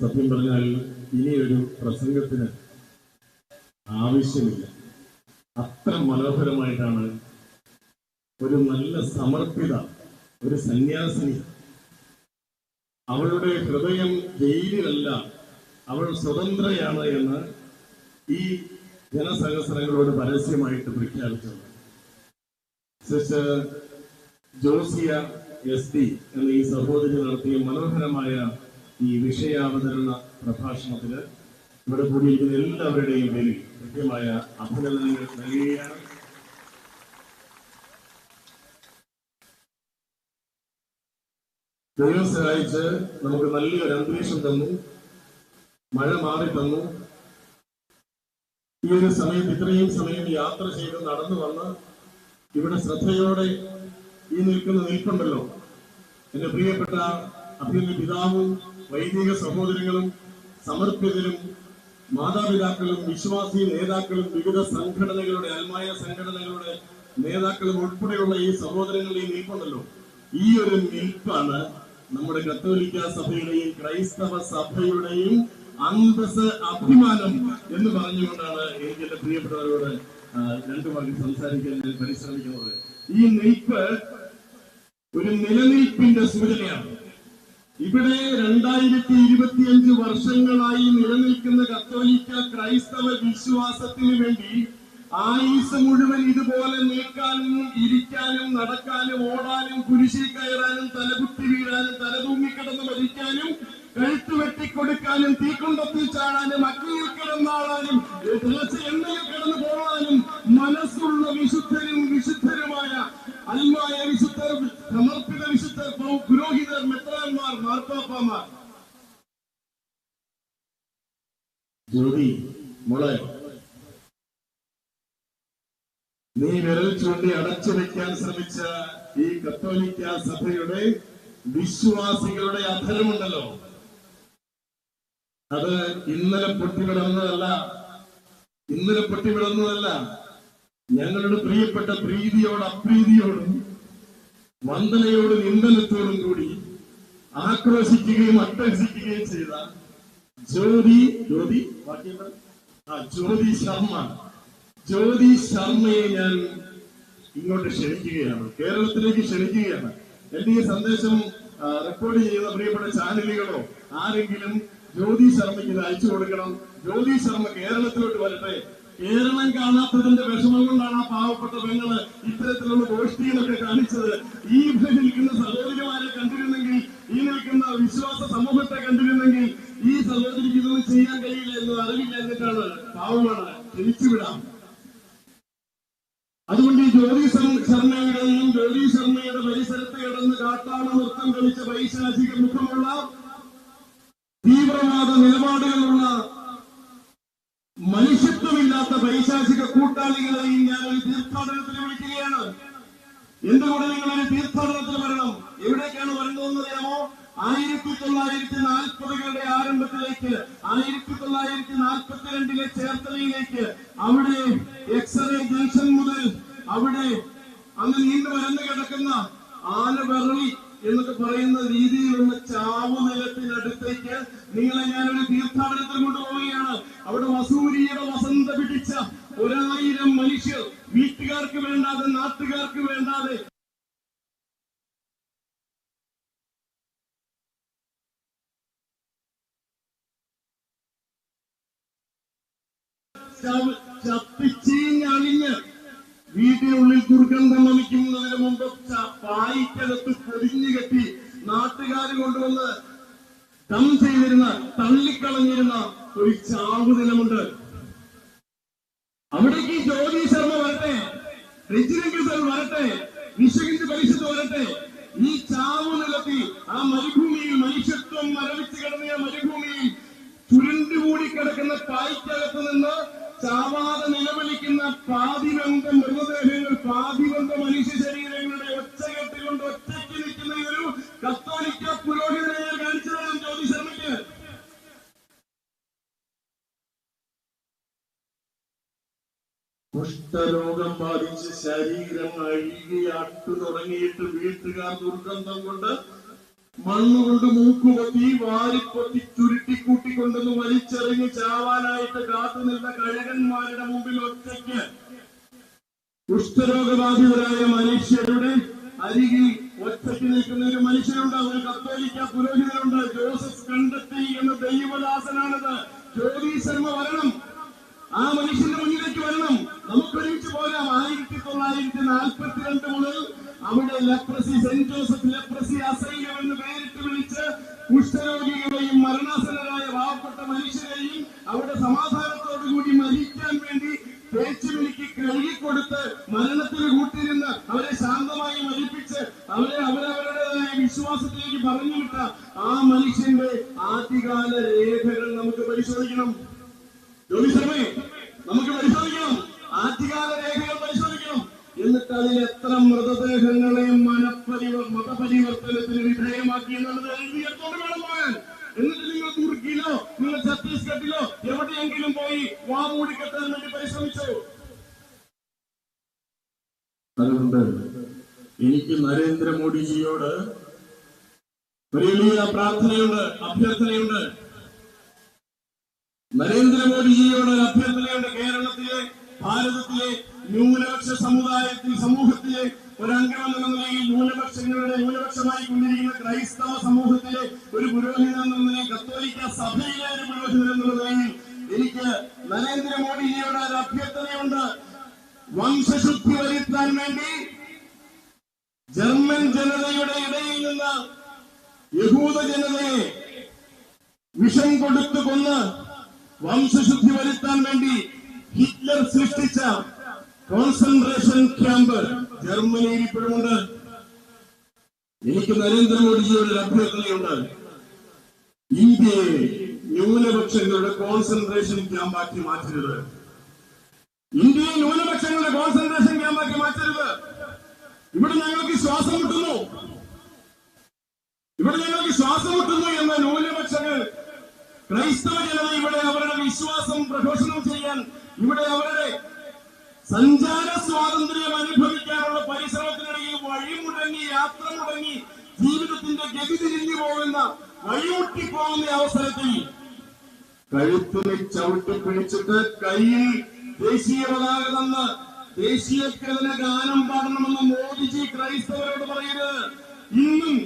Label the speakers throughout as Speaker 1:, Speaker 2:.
Speaker 1: സത്യം പറഞ്ഞാൽ ഇനിയൊരു പ്രസംഗത്തിന് ആവശ്യമില്ല. അത്ര മനോഹരമായിട്ടാണ് ഒരു നല്ല സമർപ്പിത ഒരു സന്യാസിനി, അവളുടെ ഹൃദയം ജയിലിലല്ല, അവൾ സ്വതന്ത്രയാണ് എന്ന് ഈ ജനസഹസ്രങ്ങളോട് പരസ്യമായിട്ട് പ്രഖ്യാപിച്ചത്. സിസ്റ്റർ ജോസിയ SD എന്ന ഈ സഹോദരി നടത്തിയ മനോഹരമായ ഈ വിഷയാവതരണ പ്രഭാഷണത്തിന് ഇവിടെ കൂടിയിരിക്കുന്ന എല്ലാവരുടെയും പേരിൽ കൃത്യമായ അഭിനന്ദനങ്ങൾ നൽകുകയാണ്. ദൈവം സഹായിച്ച് നമുക്ക് നല്ലൊരു അന്തരീക്ഷം തന്നു, മഴ മാറി തന്നു. ഈ ഒരു സമയത്ത് ഇത്രയും സമയം യാത്ര ചെയ്ത് നടന്നു വന്ന് ഇവിടെ ശ്രദ്ധയോടെ ഈ നിൽക്കുന്ന നിൽപ്പുണ്ടല്ലോ, എന്റെ പ്രിയപ്പെട്ട അഭിനന്ദ പിതാവും വൈദിക സഹോദരങ്ങളും സമർപ്പിതരും മാതാപിതാക്കളും വിശ്വാസി നേതാക്കളും വിവിധ സംഘടനകളുടെ ആത്മായ സംഘടനകളുടെ നേതാക്കളും ഉൾപ്പെടെയുള്ള ഈ സഹോദരങ്ങളുടെ ഈ നിൽപ്പുണ്ടല്ലോ, ഈ ഒരു നിൽപ്പാണ് നമ്മുടെ കത്തോലിക്ക സഭയുടെയും ക്രൈസ്തവ സഭയുടെയും അന്തസ് അഭിമാനം എന്ന് പറഞ്ഞുകൊണ്ടാണ് എനിക്ക് എന്റെ പ്രിയപ്പെട്ടവരോട് രണ്ടു വാക്ക് സംസാരിക്കാൻ ഞാൻ പരിശ്രമിക്കുന്നത്. ഈ നിൽപ്പ് ഒരു നിലനിൽപ്പിന്റെ സൂചനയാണ്. ഇവിടെ 2025 വർഷങ്ങളായി നിലനിൽക്കുന്ന കത്തോലിക്ക ക്രൈസ്തവ വിശ്വാസത്തിന് വേണ്ടി ആയുസ് മുഴുവൻ ഇതുപോലെ നിൽക്കാനും ഇരിക്കാനും നടക്കാനും ഓടാനും കുരിശിൽ കയറാനും തലകുത്തി വീഴാനും തലതൂങ്ങിക്കിടന്ന് മരിക്കാനും കഴുത്ത് വെട്ടിക്കൊടുക്കാനും തീക്കുണ്ടത്തിൽ ചാടാനും അഗ്നിയിൽ കിടന്നാടാനും എണ്ണയിൽ കിടന്നു പോകാനും മനസ്സുള്ള വിശുദ്ധരും വിശുദ്ധരുമായ അൽമായ വിശുദ്ധർ, സമർപ്പിത വിശുദ്ധർ, പുരോഹിതർ, മെത്രാന്മാർ, മാർപ്പാപ്പമാർ. ജ്യോതി മോളെ, നീ വിരൽ ചൂണ്ടി അടച്ചു വെക്കാൻ ശ്രമിച്ച ഈ കത്തോലിക്ക സഭയുടെ വിശ്വാസികളുടെ അധരമുണ്ടല്ലോ, അത് ഇന്നലെ പൊട്ടിവിടുന്നതല്ല. ഞങ്ങളുടെ പ്രിയപ്പെട്ട പ്രീതിയോട് അപ്രീതിയോടും വന്ദനയോടും ഇന്ധനത്തോടും കൂടി ആക്രോശിക്കുകയും അട്ടഹസിക്കുകയും ചെയ്ത ജ്യോതി ശർമ്മയെ ഞാൻ ഇങ്ങോട്ട് ക്ഷണിക്കുകയാണ്, കേരളത്തിലേക്ക് ക്ഷണിക്കുകയാണ്. എന്റെ ഈ സന്ദേശം റെക്കോർഡ് ചെയ്യുന്ന പ്രിയപ്പെട്ട ചാനലുകളോ ആരെങ്കിലും ജ്യോതി ശർമ്മയ്ക്ക് ഇത് അയച്ചു കൊടുക്കണം. ജ്യോതി ശർമ്മ കേരളത്തിലോട്ട് വരട്ടെ. കേരളം കാണാത്തതിന്റെ വിഷമം കൊണ്ടാണ് ആ പാവപ്പെട്ട പെങ്ങള് ഇത്തരത്തിലുള്ള ഗോഷ്ഠികളൊക്കെ കാണിച്ചത്. ഈ നിൽക്കുന്ന സഹോദരിമാരെ കണ്ടിരുന്നെങ്കിൽ, ഈ നിൽക്കുന്ന വിശ്വാസ സമൂഹത്തെ കണ്ടിരുന്നെങ്കിൽ ഈ സഹോദരിക്ക് ഇതൊന്നും ചെയ്യാൻ കഴിയില്ല എന്ന് അറിവില്ലാഞ്ഞിട്ടാണ്. പാവമാണ്, ക്ഷണിച്ചുവിടാം. അതുകൊണ്ട് ഈ ജ്യോതി ശർമ്മയുടെയും ജ്യോതി ശർമ്മയുടെ പരിസരത്ത് കിടന്ന് കാട്ടാള നൃത്തം കളിച്ച പൈശാചിക മുഖമുള്ള തീവ്രവാദ നിലപാടുകളുള്ള മനുഷ്യത്വമില്ലാത്ത പൈശാചിക കൂട്ടാളികളെയും ഞാൻ ഒരു തീർത്ഥാടനത്തിന് വിളിക്കുകയാണ്. എന്റെ കൂടെ നിങ്ങളൊരു തീർത്ഥാടനത്തിന് വരണം. എവിടേക്കാണ് വരേണ്ടതെന്ന് അറിയാമോ? 1940കളുടെ ആരംഭത്തിലേക്ക്, 1942 ചേർത്തലയിലേക്ക്. അവിടെ എക്സ്റേ ജംഗ്ഷൻ മുതൽ അവിടെ അങ്ങ് നീണ്ടു വരന്നു കിടക്കുന്ന ആനവെറളി എന്നൊക്കെ പറയുന്ന രീതിയിലുള്ള ചാവുനിലത്തിനടുത്തേക്ക് നിങ്ങളെ ഞാനൊരു തീർത്ഥാടനത്തിൽ കൊണ്ടുപോവുകയാണ്. അവിടെ വസൂരിയുടെ വസന്ത പിടിച്ച 1000 മനുഷ്യർ, വീട്ടുകാർക്ക് വേണ്ടാതെ നാട്ടുകാർക്ക് വേണ്ടാതെ ചത്തിച്ചീഞ്ഞളിഞ്ഞ് വീട്ടിനുള്ളിൽ ദുർഗന്ധം വമിക്കുന്നതിന് മുമ്പ് പായിക്കകത്ത് പൊതിഞ്ഞു കെട്ടി നാട്ടുകാർ കൊണ്ടുവന്ന് ദം ചെയ്തിരുന്ന, തള്ളിക്കളഞ്ഞിരുന്ന ഒരു ചാവുദിനമുണ്ട്. അവിടേക്ക് ജ്യോതി ശർമ്മ വരട്ടെ, രജനീക് സർ വരട്ടെ, വിശ്വഹിന്ദു പരിഷത്ത് വരട്ടെ. ഈ ചാവുനിലത്തിൽ, ആ മരുഭൂമിയിൽ, മനുഷ്യത്വം മരവിച്ച് കിടന്ന മരുഭൂമിയിൽ ചുരുണ്ടുകൂടി കിടക്കുന്ന പായ്ക്കകത്ത് നിന്ന് ചാവാതെ നിലവിളിക്കുന്ന പാതിവന്ത മൃതദേഹങ്ങൾ, പാതിവന്ത മനുഷ്യ ശരീരങ്ങളുടെ ഒച്ചകെട്ടുകൊണ്ട് ഒറ്റയ്ക്ക് നിൽക്കുന്ന ഒരു കത്തോലിക്ക പുരോഹിതനെ ഞാൻ കാണിച്ചു തരാം ജ്യോതി ശർമ്മയ്ക്ക്. കുഷ്ഠരോഗം ബാധിച്ച് ശരീരം അഴുകിയാട്ടു തുടങ്ങിയിട്ട് വീട്ടുകാർ ദുർഗന്ധം കൊണ്ട് മണ്ണുകൊണ്ട് മൂക്കുപൊത്തി വാരിപ്പൊത്തി ചുരുട്ടിക്കൂട്ടിക്കൊണ്ടെന്ന് വലിച്ചെറിഞ്ഞ് ചാവാനായിട്ട് കാത്തുനിന്ന കഴകന്മാരുടെ മുമ്പിൽ ഒറ്റയ്ക്ക് കുഷ്ഠരോഗബാധിതരായ മനുഷ്യരുടെ അരികിൽ ഒറ്റയ്ക്ക് നിൽക്കുന്ന ഒരു മനുഷ്യനുണ്ട്. ഒരു കത്തോലിക്ക പുരോഹിതനുണ്ട്. ജോസഫ് കണ്ടെത്തി എന്ന ദൈവദാസനാണത്. ജ്യോതി ശർമ്മ വരണം, ആ മനുഷ്യന്റെ മുന്നിലേക്ക് വരണം. നമുക്കൊരുമിച്ച് പോരാം. 1942 മുതൽ അവിടെ leprosy, saint Joseph leprosy asylum എന്ന് പേരിട്ട് വിളിച്ച് കുഷ്ഠരോഗികളെയും മരണാസന്നരായ പാവപ്പെട്ട മനുഷ്യരെയും അവിടെ സമാധാനത്തോടുകൂടി മരിക്കാൻ വേണ്ടി തേച്ചുമിനിക്ക് കഴുകിക്കൊടുത്ത് മരണത്തിന് കൂട്ടിരുന്ന് അവരെ ശാന്തമായി മരിപ്പിച്ച് അവരവരുടേതായ വിശ്വാസത്തിലേക്ക് പറഞ്ഞുവിട്ട ആ മനുഷ്യന്റെ ആദ്യകാല രേഖകൾ നമുക്ക് പരിശോധിക്കണം. ജ്യോതിശർമ്മേ, നമുക്ക് പരിശോധിക്കണം. ആദ്യകാല രേഖകൾ പരിശോധിക്കണം. എന്നിട്ട് അതിൽ എത്ര മൃതദേഹങ്ങളെ മതപരിവർത്തനത്തിന് വിധേയമാക്കി എന്നുള്ളത് എഴുതിയെടുത്തോണ്ട് വേണം പോകാൻ. എന്നിട്ട് നിങ്ങൾ തുർക്കിയിലോ നിങ്ങൾ ഛത്തീസ്ഗഡിലോ എവിടെയെങ്കിലും പോയി വാമൂടി കെട്ടാൻ വേണ്ടി പരിശ്രമിച്ചു. അതുകൊണ്ട് എനിക്ക് നരേന്ദ്രമോദിജിയോട് വലിയ പ്രാർത്ഥനയുണ്ട്, അഭ്യർത്ഥനയുണ്ട്. നരേന്ദ്രമോദിജിയോട് അഭ്യർത്ഥനയുണ്ട്. കേരളത്തിലെ, ഭാരതത്തിലെ ന്യൂനപക്ഷ സമൂഹത്തിലെ ഒരംഗം എന്ന നിലയിൽ ന്യൂനപക്ഷമായി കൊണ്ടിരിക്കുന്ന ക്രൈസ്തവ സമൂഹത്തിലെ ഒരു പുരോഹിതൻ എന്ന നിലയിൽ, കത്തോലിക്ക സഭയിലെ ഒരു പുരോഹിതൻ എന്ന നിലയിൽ എനിക്ക് നരേന്ദ്രമോദിജിയോട് ഒരു അഭ്യർത്ഥനയുണ്ട്. വംശശുദ്ധി വരുത്താൻ വേണ്ടി ജർമ്മൻ ജനതയുടെ ഇടയിൽ നിന്ന് യഹൂദ ജനതയെ വിഷം കൊടുത്തു കൊന്ന് വംശശുദ്ധി വരുത്താൻ വേണ്ടി ഹിറ്റ്ലർ സൃഷ്ടിച്ച കോൺസെൻട്രേഷൻ ക്യാമ്പ് ജർമ്മനിയിൽ ഇപ്പോഴുമുണ്ട്. എനിക്ക് നരേന്ദ്രമോദിജിയുടെ ഒരു അഭ്യർത്ഥനയുണ്ട്. ഇന്ത്യയെ ന്യൂനപക്ഷങ്ങളുടെ കോൺസെൻട്രേഷൻ ക്യാമ്പാക്കി മാറ്റരുത്. ഇന്ത്യയെ ന്യൂനപക്ഷങ്ങളുടെ കോൺസെൻട്രേഷൻ ക്യാമ്പാക്കി മാറ്റരുത്. ഇവിടെ ഞങ്ങൾക്ക് ശ്വാസം മുട്ടുന്നു, എന്ന ന്യൂനപക്ഷങ്ങൾ, ക്രൈസ്തവ ജനത ഇവിടെ അവരുടെ വിശ്വാസം പ്രഘോഷണം ചെയ്യാൻ, ഇവിടെ അവരുടെ സഞ്ചാര സ്വാതന്ത്ര്യം അനുഭവിക്കാനുള്ള പരിശ്രമത്തിനിടയിൽ വഴിമുടങ്ങി, യാത്ര മുടങ്ങി, ജീവിതത്തിന്റെ ഗതി തിരിഞ്ഞു പോകുന്ന, വഴിമുട്ടിപ്പോകുന്ന അവസരത്തിൽ കഴുത്തിനെ ചവിട്ടി പിടിച്ചിട്ട് കയ്യിൽ ദേശീയ പതാക തന്ന് ദേശീയ ഗാനം പാടണമെന്ന് മോദിജി ക്രൈസ്തവരോട് പറയരുത്. ഇന്നും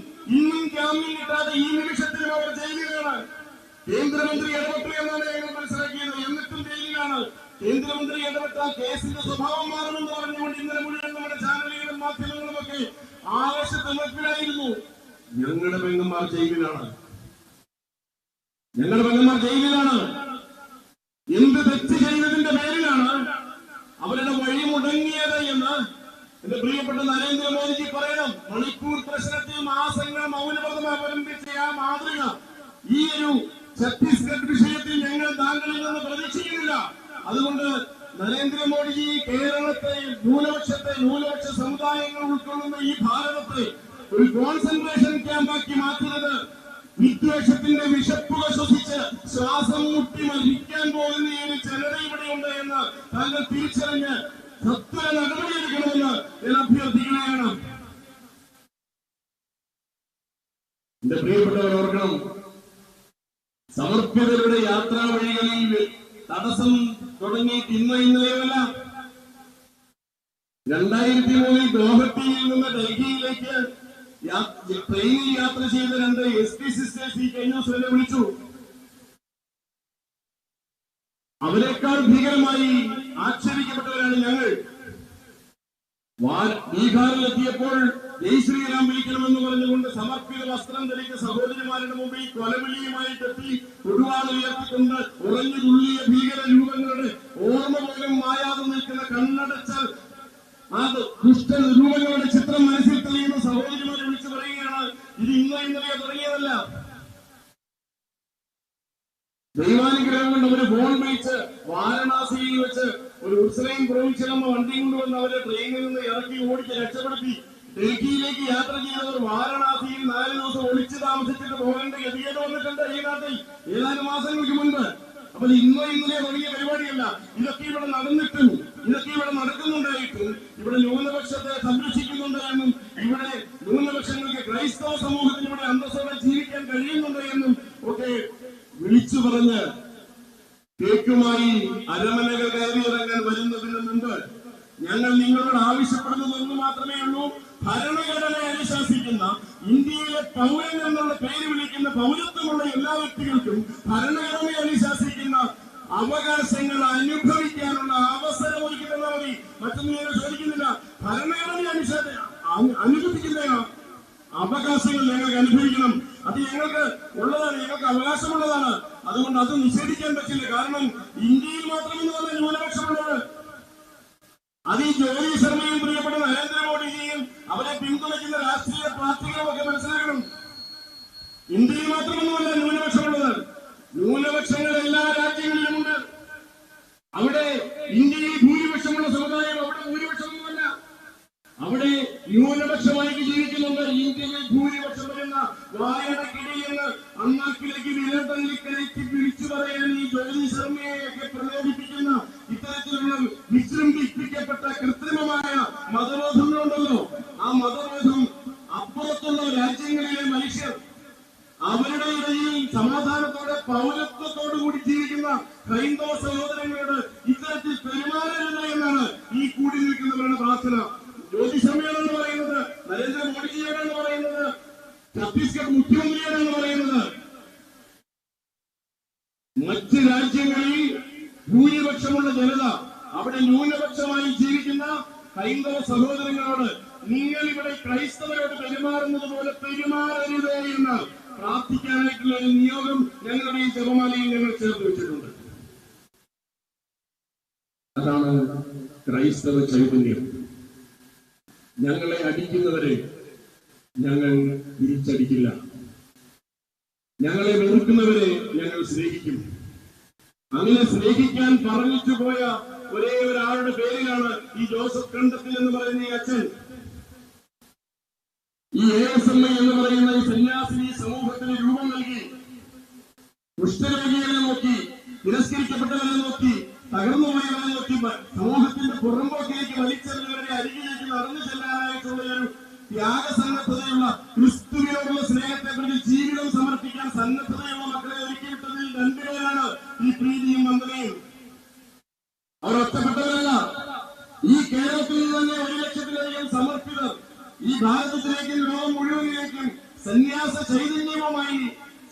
Speaker 1: ജാമ്യം കിട്ടാതെ ഈ നിമിഷത്തിലും അവർ ജയിലിലാണ്. കേന്ദ്രമന്ത്രി ഇടപെട്ടു എന്നാണ് ഞങ്ങൾ മനസ്സിലാക്കിയത്. എന്നിട്ടും ജയിലിലാണ്. കേന്ദ്രമന്ത്രി ഇടപെട്ടാൽ കേസിന്റെ സ്വഭാവം മാറുമെന്ന് പറഞ്ഞുകൊണ്ട് ഇന്നലെ മുഴുവൻ നമ്മുടെ ചാനലുകളും മാധ്യമങ്ങളും ഒക്കെ ആവേശത്തിലായിരുന്നു. ഞങ്ങളുടെ പെങ്ങന്മാർ ജയിലിലാണ്. എന്ത് തെറ്റ് ചെയ്തതിന്റെ പേരിലാണ് അവരുടെ വഴി മുടങ്ങിയത് എന്ന് എന്റെ പ്രിയപ്പെട്ട നരേന്ദ്രമോദിജി പറയണം. മണിപ്പൂർ പ്രശ്നത്തിൽ മാസങ്ങൾ മൗനവ്രതം അവലംബിച്ച ആ മാതൃക ഈ ഒരു ഛത്തീസ്ഗഡ് വിഷയത്തിൽ ഞങ്ങൾ താങ്കളിൽ നിന്ന് പ്രതീക്ഷിക്കുന്നില്ല. അതുകൊണ്ട് നരേന്ദ്രമോദിജി കേരളത്തെ, ന്യൂനപക്ഷ സമുദായങ്ങൾ ഉൾക്കൊള്ളുന്ന ഈ ഭാരതത്തെ ഒരു കോൺസെൻട്രേഷൻ ക്യാമ്പാക്കി മാറ്റുന്നത്, വിദ്വേഷത്തിന്റെ വിഷപ്പുക ശ്വസിച്ച് ശ്വാസം മുട്ടി മരിക്കാൻ പോകുന്ന ഈ ഒരു ജനത ഇവിടെയുണ്ട് എന്ന് താങ്കൾ തിരിച്ചറിഞ്ഞ് സത്വര നടപടിയെടുക്കണമെന്ന് ഞാൻ അഭ്യർത്ഥിക്കുകയാണ്. എന്റെ പ്രിയപ്പെട്ടവർ ഓർക്കണം, സമർപ്പിതരുടെ യാത്രാ വഴികളിൽ തടസ്സം തുടങ്ങിയിട്ട് ഇന്നലെയല്ല. 2003 ഗുവാഹട്ടിയിൽ നിന്ന് ഡൽഹിയിലേക്ക് ട്രെയിനിൽ യാത്ര ചെയ്ത 2 SP സിസ്റ്റേഴ്സ് ഈ കഴിഞ്ഞ ദിവസം എന്നെ വിളിച്ചു. അവരെക്കാൾ ഭീകരമായി ആക്ഷേപിക്കപ്പെട്ടവരാണ് ഞങ്ങൾ. ബീഹാറിലെത്തിയപ്പോൾ ജയ് ശ്രീറാം വിളിക്കണമെന്ന് പറഞ്ഞുകൊണ്ട് സമർപ്പിത വസ്ത്രം ധരിച്ച സഹോദരിമാരുടെ മുമ്പിൽ കൊലവിളിയുമായിട്ടെത്തി കൊടുവാൾ ഉയർത്തിക്കൊണ്ട് ഉറഞ്ഞു തുള്ളിയ ഭീകര രൂപങ്ങളുടെ ഓർമ്മ പോലും മായാതെ നിൽക്കുന്ന കണ്ണടച്ചാൽ ആ ദുഷ്ട രൂപങ്ങളുടെ ചിത്രം മനസ്സിൽ തെളിയുന്ന സഹോദരിമാരെ വിളിച്ചു പറയുകയാണ്, ഇത് ഇന്നലെ തുടങ്ങിയതല്ല. ദൈവാനുഗ്രഹം കൊണ്ട് അവര് ഫോൺ വിളിച്ച് വാരണാസിയിൽ വെച്ച് ഒരു മുസ്ലിം പ്രൊവിൻഷ്യലമ്മ വണ്ടി കൊണ്ടുവന്ന് അവരെ ട്രെയിനിൽ നിന്ന് ഇറക്കി ഓടിച്ച് രക്ഷപ്പെടുത്തി. ഡൽഹിയിലേക്ക് യാത്ര ചെയ്തവർ വാരണാസിയിൽ 4 ദിവസം ഒളിച്ചു താമസിച്ചിട്ട് പോകേണ്ട ഗതികേട് വന്നിട്ടുണ്ട് ഈ നാട്ടിൽ ഏതാനും മാസങ്ങൾക്ക് മുൻപ്. അപ്പോൾ ഇന്നലെ തുടങ്ങിയ പരിപാടിയല്ല. ഇതൊക്കെ ഇവിടെ നടന്നിട്ടും, ഇതൊക്കെ ഇവിടെ നടക്കുന്നുണ്ടായിട്ടും, ഇവിടെ ന്യൂനപക്ഷത്തെ സംരക്ഷിക്കുന്നുണ്ട് എന്നും, ഇവിടെ ന്യൂനപക്ഷങ്ങൾക്ക്, ക്രൈസ്തവ സമൂഹത്തിന് ഇവിടെ അന്തസ്സോ കഴിയുന്നുണ്ട് എന്നും ഒക്കെ വിളിച്ചു പറഞ്ഞ് കേക്കുമായി അരമനകൾ കയറിയിറങ്ങാൻ വരുന്നതിന് മുമ്പ് ഞങ്ങൾ നിങ്ങളോട് ആവശ്യപ്പെടുന്നത് ഒന്ന് മാത്രമേ ഉള്ളൂ. ഭരണഘടനയെ അനുശാസിക്കുന്ന, ഇന്ത്യയിലെ പൗരൻ എന്നുള്ള പേര് വിളിക്കുന്ന പൗരത്വമുള്ള എല്ലാ വ്യക്തികൾക്കും ഭരണഘടനയെ അനുശാസിക്കുന്ന അവകാശങ്ങൾ അനുഭവിക്കാനുള്ള അവസരം ഒരുക്കിയെന്നാൽ മതി. മറ്റൊന്നും ഞങ്ങൾ ചോദിക്കുന്നില്ല. ഭരണഘടനയെ അനുഭവിക്കുന്ന അവകാശങ്ങൾ ഞങ്ങൾക്ക് അനുഭവിക്കണം. അത് ഞങ്ങൾക്ക് ഉള്ളതാണ്, ഞങ്ങൾക്ക് അവകാശമുള്ളതാണ്. അതുകൊണ്ട് അത് നിഷേധിക്കാൻ പറ്റില്ല. കാരണം ഇന്ത്യയിൽ മാത്രമെന്നല്ല ന്യൂനപക്ഷമുള്ളത്. അത് ഈ ജ്യോതി ശർമ്മയും പ്രിയപ്പെട്ട നരേന്ദ്രമോദിജിയും അവരെ പിന്തുണയ്ക്കുന്ന രാഷ്ട്രീയ പാർട്ടികളും ഒക്കെ മനസ്സിലാക്കണം. ഇന്ത്യയിൽ മാത്രമൊന്നുമല്ല ന്യൂനപക്ഷമുള്ളത്. ന്യൂനപക്ഷങ്ങൾ എല്ലാ രാജ്യങ്ങളിലുമുണ്ട്. അവിടെ ഇന്ത്യയിൽ ഭൂരിപക്ഷമുള്ള സമുദായം അവിടെ ഭൂരിപക്ഷമൊന്നുമല്ല. അവിടെ ന്യൂനപക്ഷമായി ജീവിക്കുന്നുണ്ട്. ഇന്ത്യയിൽ ഭൂരിപക്ഷം വരുന്ന വായനക്കിടയിൽ നിന്ന് അണ്ണാക്കിലേക്ക് വിരതള്ളിക്കലേക്ക് വിളിച്ചു പറയാൻ ഈ ജ്യോതി ശർമ്മയെയൊക്കെ പ്രലോഭിപ്പിക്കുന്ന ഇത്തരത്തിലുള്ള വിജൃംഭിപ്പിക്കപ്പെട്ട കൃത്രിമമായ മതബോധങ്ങളുണ്ടല്ലോ. ആ മതബോധം അപ്പുറത്തുള്ള രാജ്യങ്ങളിലെ മനുഷ്യർ അവരുടെ ഇടയിൽ സമാധാനത്തോടെ പൗരത്വത്തോടു കൂടി ജീവിക്കുന്ന ഹൈന്ദവ സഹോദരങ്ങളോട് ഇത്തരത്തിൽ പെരുമാറരുത് എന്നാണ് ഈ കൂടി നിൽക്കുന്നവരുടെ പ്രാർത്ഥന. ജ്യോതി ശർമ്മയോടെന്ന് പറയുന്നത്, നരേന്ദ്രമോദിജിയോടെന്ന് പറയുന്നത്, ഛത്തീസ്ഗഡ് മുഖ്യമന്ത്രിയോടെന്ന് പറയുന്നത്. മറ്റ് രാജ്യങ്ങളിൽ ഭൂരിപക്ഷമുള്ള ജനത അവിടെ ന്യൂനപക്ഷമായി ജീവിക്കുന്ന ഹൈന്ദവ സഹോദരങ്ങളോട് നിങ്ങൾ ഇവിടെ ക്രൈസ്തവരോട് പെരുമാറുന്നത് പോലെ പെരുമാറരുത് എന്ന് പ്രാർത്ഥിക്കാനായിട്ടുള്ള ഒരു നിയോഗം ഞങ്ങളുടെ ഈ ജപമാലയിൽ ഞങ്ങൾ ചേർത്ത് വെച്ചിട്ടുണ്ട്. അതാണ് ക്രൈസ്തവ ചൈതന്യം. ഞങ്ങളെ അടിക്കുന്നവരെ ഞങ്ങൾ തിരിച്ചടിക്കില്ല. ഞങ്ങളെ വെറുക്കുന്നവരെ ഞങ്ങൾ സ്നേഹിക്കും. അങ്ങനെ സ്നേഹിക്കാൻ പറഞ്ഞിച്ചു പോയ ഒരേ ഒരാളുടെ പേരിലാണ് ഈ ജോസഫ് കണ്ടത്തിൽ എന്ന് പറയുന്ന ഈ അച്ഛൻ, ഈ ASMI എന്ന് പറയുന്ന ഈ സന്യാസിനി സമൂഹത്തിന് രൂപം നൽകി. കുഷ്ഠരോഗികളെ നോക്കി, തിരസ്കരിക്കപ്പെട്ടവരെ നോക്കി, തകർന്നു പോയവരെ നോക്കി, സമൂഹത്തിന്റെ പുറമ്പോക്കിലേക്ക് വലിച്ചെറിഞ്ഞവരുടെ അരികിലേക്ക് നടന്നു ചെല്ലാനായിട്ടുള്ള ഒരു ത്യാഗസന്നദ്ധതയുള്ള ക്രിസ്തുവിനോടുള്ള സ്നേഹത്തെ കുറിച്ച് ജീവിതം സമർപ്പിക്കാൻ സന്നദ്ധതയുള്ള മക്കളെ ഒരുക്കിവിട്ടതിൽ രണ്ടുപേരാണ് ഈ പ്രീതിയും വന്ദനയും. അവർ ഒറ്റപ്പെട്ടവരല്ല. ഈ കേരളത്തിൽ തന്നെ 1 ലക്ഷത്തിലധികം സമർപ്പിതർ ഈ ഭാരതത്തിലേക്കും ലോകം മുഴുവനിലേക്കും സന്യാസ ചൈതന്യവുമായി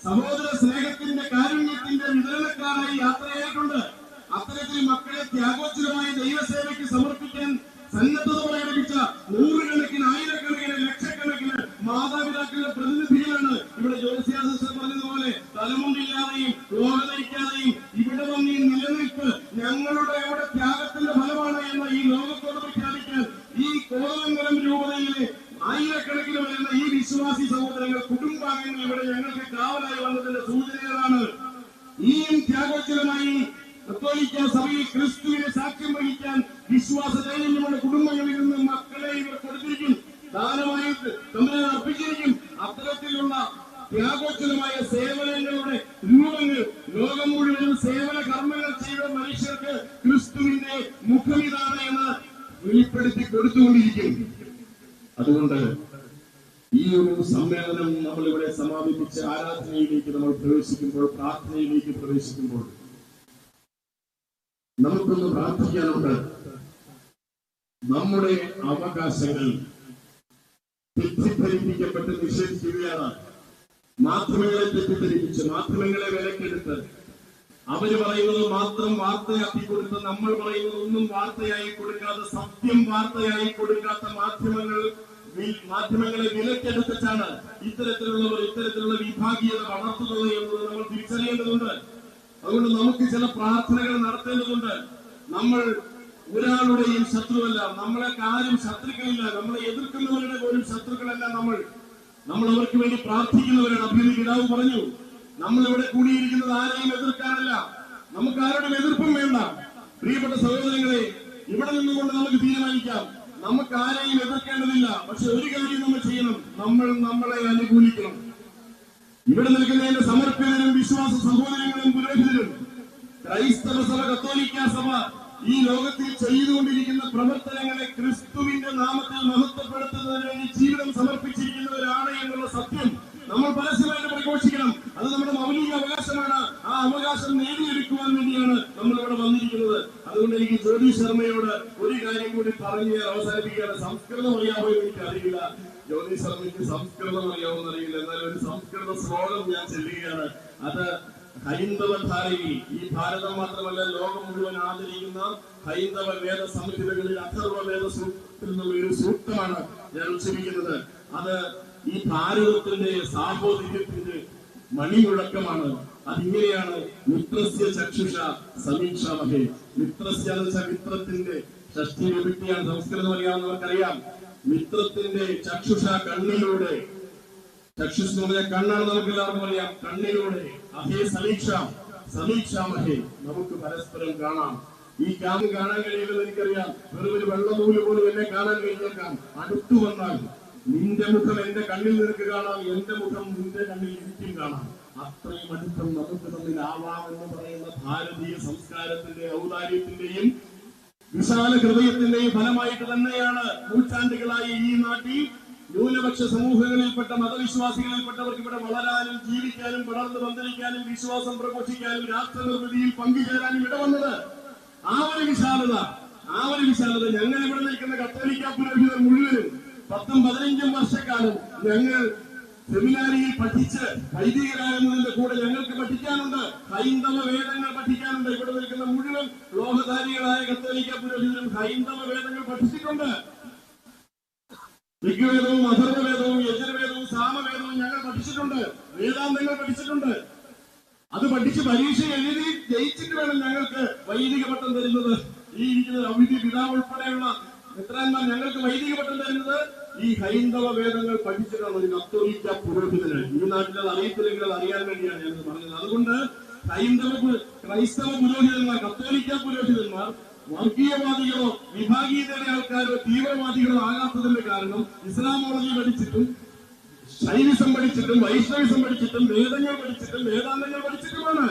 Speaker 1: സഹോദര സ്നേഹത്തിന്റെ കാരുണ്യത്തിന്റെ വിതരണക്കാരായി യാത്രയായിട്ടുണ്ട്. അത്തരത്തിൽ മക്കളെ ത്യാഗോജ്വലമായി ദൈവസേവയ്ക്ക് സമർപ്പിക്കാൻ സന്നദ്ധത പ്രകടിപ്പിച്ച നൂറുകണക്കിന്, ആയിരക്കണക്കിന്, ലക്ഷക്കണക്കിന് മാതാപിതാക്കളുടെ പ്രതിനിധികളാണ് ഇവിടെ ജ്യോതിശാസ്ത്ര പറഞ്ഞതുപോലെ തലമുണ്ടില്ലാതെയും ലോകതയ്ക്കാതെയും ഇവിടെ വന്ന് നിലനിൽപ്പ് ഞങ്ങളുടെ അവിടെ ത്യാഗത്തിന്റെ ഫലമാണ് എന്ന ഈ ലോകത്തോട് പ്രഖ്യാപിക്കാൻ ഈ കോതമംഗലം രൂപതയിലെ ആയിരക്കണക്കിന് വരുന്ന ഈ വിശ്വാസി സഹോദരങ്ങൾ, കുടുംബാംഗങ്ങൾ ഇവിടെ ഞങ്ങൾക്ക് കാവലായി വന്നതിന്റെ സൂചനകളാണ്. ഇനിയും ത്യാഗോജ്വലമായി കത്തോലിക്ക സഭയിൽ ക്രിസ്തുവിനെ സാക്ഷ്യം വഹിക്കാൻ വിശ്വാസ ചൈതന്യമുള്ള കുടുംബങ്ങളിൽ നിന്ന് മക്കളെ ഇവർ കൊടുത്തിരിക്കും, ദാനമായി തമ്മിൽ അർപ്പിച്ചിരിക്കും. അത്തരത്തിലുള്ള ത്യാഗോജ്വലമായ സേവനങ്ങളുടെ രൂപങ്ങൾ ലോകം മുഴുവനും സേവന കർമ്മങ്ങൾ ചെയ്ത മനുഷ്യർക്ക് ക്രിസ്തുവിന്റെ മുഖമിതാണ് എന്ന് വെളിപ്പെടുത്തി കൊടുത്തുകൊണ്ടിരിക്കും. അതുകൊണ്ട് ഈ ഒരു സമ്മേളനം നമ്മളിവിടെ സമാപിപ്പിച്ച് ആരാധനയിലേക്ക് നമ്മൾ പ്രവേശിക്കുമ്പോൾ, പ്രാർത്ഥനയിലേക്ക് പ്രവേശിക്കുമ്പോൾ നമുക്കൊന്ന് പ്രാർത്ഥിക്കാനുണ്ട്. നമ്മുടെ അവകാശങ്ങൾ തെറ്റിദ്ധരിപ്പിക്കപ്പെട്ട് നിഷേധിക്കുകയാണ്. മാധ്യമങ്ങളെ തെറ്റിദ്ധരിപ്പിച്ച്, മാധ്യമങ്ങളെ വിലക്കെടുത്ത്, അവര് പറയുന്നത് മാത്രം വാർത്തയാക്കി കൊടുത്ത്, നമ്മൾ പറയുന്നത് ഒന്നും വാർത്തയായി കൊടുക്കാതെ, സത്യം വാർത്തയായി കൊടുക്കാത്ത മാധ്യമങ്ങളെ വിലക്കെടുത്തിട്ടാണ് ഇത്തരത്തിലുള്ള വിഭാഗീയത വളർത്തുന്നത് എന്നത് നമ്മൾ തിരിച്ചറിയേണ്ടതുണ്ട്. അതുകൊണ്ട് നമുക്ക് ചില പ്രാർത്ഥനകൾ നടത്തേണ്ടതുണ്ട്. നമ്മൾ ഒരാളുടെയും ശത്രുവല്ല, നമ്മളൊക്കെ ആരും ശത്രുക്കളില്ല, നമ്മളെ എതിർക്കുന്നവരുടെ പോലും ശത്രുക്കളല്ല. നമ്മൾ അവർക്ക് വേണ്ടി പ്രാർത്ഥിക്കുന്നവരാണ്. അഭിനന്ദി പിതാവ് പറഞ്ഞു, നമ്മൾ ഇവിടെ കൂടിയിരിക്കുന്നത് ആരെയും എതിർക്കാനല്ല, നമുക്ക് ആരുടെയും എതിർപ്പും വേണ്ട. പ്രിയപ്പെട്ട സഹോദരങ്ങളെ, ഇവിടെ നിന്നുകൊണ്ട് നമുക്ക് തീരുമാനിക്കാം, നമുക്ക് ആരെയും എതിർക്കേണ്ടതില്ല. പക്ഷെ ഒരു കാര്യം നമ്മൾ ചെയ്യണം, നമ്മൾ നമ്മളെ അനുകൂലിക്കണം. ഇവിടെ നിൽക്കുന്നതിന്റെ സമർപ്പിതരും വിശ്വാസ സഹോദരങ്ങളും പുരോഹിതരും, ക്രൈസ്തവ സഭ, കത്തോലിക്ക സഭ ഈ ലോകത്തിൽ ചെയ്തുകൊണ്ടിരിക്കുന്ന പ്രവർത്തനങ്ങളെ ക്രിസ്തുവിന്റെ നാമത്തിൽ മഹത്വപ്പെടുത്തുന്നതിന് വേണ്ടി ജീവിതം സമർപ്പിച്ചിരിക്കുന്നവരാണ് എന്നുള്ള സത്യം നമ്മൾ പരസ്യമായിട്ട് സംരക്ഷിക്കണം. അത് നമ്മുടെ മൗലിക അവകാശമാണ്. ആ അവകാശം നേടിയെടുക്കുവാൻ വേണ്ടിയാണ് നമ്മൾ ഇവിടെ വന്നിരിക്കുന്നത്. അതുകൊണ്ട് എനിക്ക് ജ്യോതി ശർമ്മയോട് ഒരു കാര്യം കൂടി പറഞ്ഞ് അവസാനിപ്പിക്കുകയാണ്. സംസ്കൃതം അറിയാമോ എന്ന് എനിക്ക് അറിയില്ല. ജ്യോതി ശർമ്മയ്ക്ക് സംസ്കൃതം അറിയാമെന്ന് അറിയില്ല. എന്നാൽ ഒരു സംസ്കൃത ശ്ലോകം ഞാൻ ചെല്ലുകയാണ്. അത് ഹൈന്ദവ ധാരയിൽ, ഈ ഭാരതം മാത്രമല്ല ലോകം മുഴുവൻ ആദരിക്കുന്ന ഹൈന്ദവ വേദ സംഹിതകളിൽ അഥർവ വേദ സൂക്തത്തിൽ നിന്നുള്ള ഒരു സൂക്തമാണ് ഞാൻ ഉച്ചരിക്കുന്നത്. അത് ഈ ഭാരതത്തിന്റെ സാഹോദര്യത്തിന്റെ മണിമുഴക്കമാണ്. അതിങ്ങനെയാണ്: മിത്രസ്യ ചക്ഷുഷ സമീക്ഷാമഹേ. മിത്രസ്യ എന്ന് വെച്ചാൽ മിത്രത്തിന്റെ ഷഷ്ടി വിഭക്തിയാണ്. സംസ്കൃതം അറിയാവുന്നവർക്കറിയാം. മിത്രത്തിന്റെ ചക്ഷുഷ, കണ്ണിലൂടെ. ചക്ഷുസ് എന്ന് പറഞ്ഞാൽ കണ്ണാണ്, നമുക്ക് എല്ലാവർക്കും അറിയാം. കണ്ണിലൂടെ അഹേ സമീക്ഷാമഹേ, നമുക്ക് പരസ്പരം കാണാം. ഈ കാണാൻ കഴിയില്ലെന്ന് എനിക്കറിയാം. വെറും ഒരു വെള്ളനൂല് പോലും എന്നെ കാണാൻ കഴിഞ്ഞേക്കാം. അടുത്തു വന്നാൽ നിന്റെ മുഖം എന്റെ കണ്ണിൽ നിനക്ക് കാണാം, എന്റെ മുഖം നിന്റെ കണ്ണിൽ എനിക്കും കാണാം. അത്രയും അടുപ്പം നമുക്ക് തമ്മിൽ ആവാം എന്ന് പറയുന്ന ഭാരതീയ സംസ്കാരത്തിന്റെ ഔദാര്യത്തിന്റെയും വിശാല ഹൃദയത്തിന്റെയും ഫലമായിട്ട് തന്നെയാണ് നൂറ്റാണ്ടുകളായി ഈ നാട്ടിൽ ന്യൂനപക്ഷ സമൂഹങ്ങളിൽപ്പെട്ട മതവിശ്വാസികളിൽപ്പെട്ടവർക്ക് ഇവിടെ വളരാനും ജീവിക്കാനും വളർന്നു പന്തലിക്കാനും വിശ്വാസം പ്രഘോഷിക്കാനും രാഷ്ട്ര നിർമ്മിതിയിൽ പങ്കുചേരാനും ഇടവന്നത്. ആ ഒരു വിശാലത ഞങ്ങൾ ഇവിടെ നിൽക്കുന്ന കത്തോലിക്ക പുരോഹിതർ മുഴുവനും 10-15 വർഷക്കാലം ഞങ്ങൾ സെമിനാരിയിൽ പഠിച്ച് വൈദികരാകുന്നതിന്റെ കൂടെ ഞങ്ങൾക്ക് പഠിക്കാനുണ്ട്. ഹൈന്ദവ വേദങ്ങൾ പഠിക്കാനുണ്ട്. ഇവിടെ നിൽക്കുന്ന മുഴുവൻ ലോകധാരികളായ കത്തോലിക്ക പുരോഹിതരും ഹൈന്ദവ വേദങ്ങൾ പഠിച്ചിട്ടുണ്ട്. ഋഗ്വേദവും അഥർവവേദവും യജുർവേദവും സാമവേദവും ഞങ്ങൾ പഠിച്ചിട്ടുണ്ട്. വേദാന്തങ്ങൾ പഠിച്ചിട്ടുണ്ട്. അത് പഠിച്ച് പരീക്ഷ എഴുതി ജയിച്ചിട്ട് വേണം ഞങ്ങൾക്ക് വൈദിക പട്ടം തരുന്നത്. ഈ ഇരിക്കുന്ന അവിധി പിതാവ് ഉൾപ്പെടെയുള്ള മിത്രന്മാർ ഞങ്ങൾക്ക് വൈദിക പട്ടം തരുന്നത് ഈ ഹൈന്ദവ വേദങ്ങൾ പഠിച്ചിട്ടാണ് ഒരു കത്തോലിക്ക പുരോഹിതന്. ഈ നാട്ടിൽ അത് അറിയത്തില്ലെങ്കിൽ അത് അറിയാൻ വേണ്ടിയാണ് ഞാനത് പറഞ്ഞത്. അതുകൊണ്ട് ക്രൈസ്തവ പുരോഹിതന്മാർ, കത്തോലിക്ക പുരോഹിതന്മാർ വർഗീയവാദികളോ വിഭാഗീയതയുടെ ആൾക്കാരോ തീവ്രവാദികളോ ആകാത്തതിന്റെ കാരണം ഇസ്ലാമോളജി പഠിച്ചിട്ടും ശൈവിസം പഠിച്ചിട്ടും വൈഷ്ണവിസം പഠിച്ചിട്ടും വേദങ്ങൾ പഠിച്ചിട്ടും വേദാന്തങ്ങൾ പഠിച്ചിട്ടുമാണ്.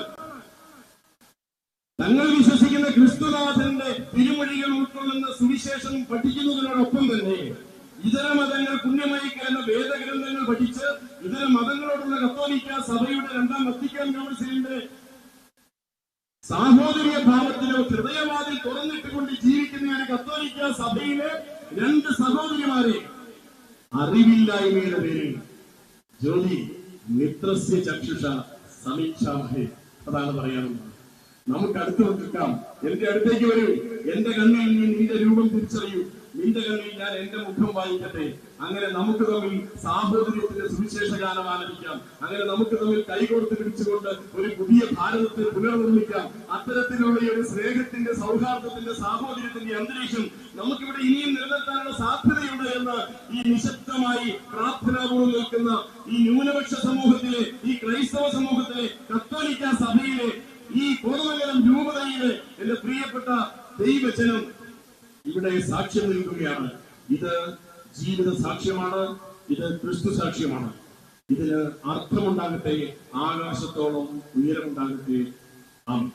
Speaker 1: തങ്ങൾ വിശ്വസിക്കുന്ന ക്രിസ്തുനാഥന്റെ തിരുമൊഴികൾ ഉൾക്കൊള്ളുന്ന സുവിശേഷം പഠിക്കുന്നതിനോടൊപ്പം തന്നെ ഇതര മതങ്ങൾ പുണ്യമായിക്കുന്ന വേദഗ്രന്ഥങ്ങൾ പഠിച്ച് ഇതര മതങ്ങളോടുള്ള കത്തോലിക്ക സഭയുടെ 2ാം വത്തിക്കാൻ കൗൺസിലിന്റെ സാഹോദര്യ ഭാവത്തിലോ ഹൃദയവാതിൽ തുറന്നിട്ടുകൊണ്ട് ജീവിക്കുന്ന ഒരു കത്തോലിക്ക സഭയിലെ 2 സഹോദരിമാരെ അറിവില്ലായ്മയുടെ പേരിൽ ജ്യോതി മിത്രസ്യ ചക്ഷുഷ സമീക്ഷാമഹേ, അതാണ് പറയാനുള്ളത്. നമുക്ക് അടുത്ത് നിൽക്കാം. എന്റെ അടുത്തേക്ക് വരൂ. എന്റെ കണ്ണിൽ നീ നിന്റെ രൂപം തിരിച്ചറിയൂ. നിന്റെ കണ്ണിൽ ഞാൻ എന്റെ മുഖം വായിക്കട്ടെ. അങ്ങനെ നമുക്ക് തമ്മിൽ സാഹോദര്യത്തിന്റെ സുവിശേഷ ഗാനം ആലപിക്കാം. അങ്ങനെ നമുക്ക് തമ്മിൽ കൈകോർത്ത് പിടിച്ചുകൊണ്ട് ഒരു പുതിയ ഭാരതത്തെ പുനർനിർമ്മിക്കാം. അത്തരത്തിലുള്ള ഒരു സ്നേഹത്തിന്റെ, സൗഹാർദ്ദത്തിന്റെ, സാഹോദര്യത്തിന്റെ അന്തരീക്ഷം നമുക്കിവിടെ ഇനിയും നിലനിർത്താനുള്ള സാധ്യതയുണ്ട് എന്ന് ഈ നിശബ്ദമായി പ്രാർത്ഥനാപൂർവ്വം നിൽക്കുന്ന ഈ ന്യൂനപക്ഷ സമൂഹത്തിലെ, ഈ ക്രൈസ്തവ സമൂഹത്തിലെ, കത്തോലിക്ക സഭയിലെ, ഈ കോതമംഗലം രൂപതയിലെ എന്റെ പ്രിയപ്പെട്ട ദൈവജനം ഇവിടെ സാക്ഷ്യം നിൽക്കുകയാണ്. ഇത് ജീവിത സാക്ഷ്യമാണ്. ഇത് ക്രിസ്തു സാക്ഷ്യമാണ്. ഇതിന് അർത്ഥമുണ്ടാകട്ടെ, ആകാശത്തോളം ഉയരമുണ്ടാകട്ടെ. ആമേൻ.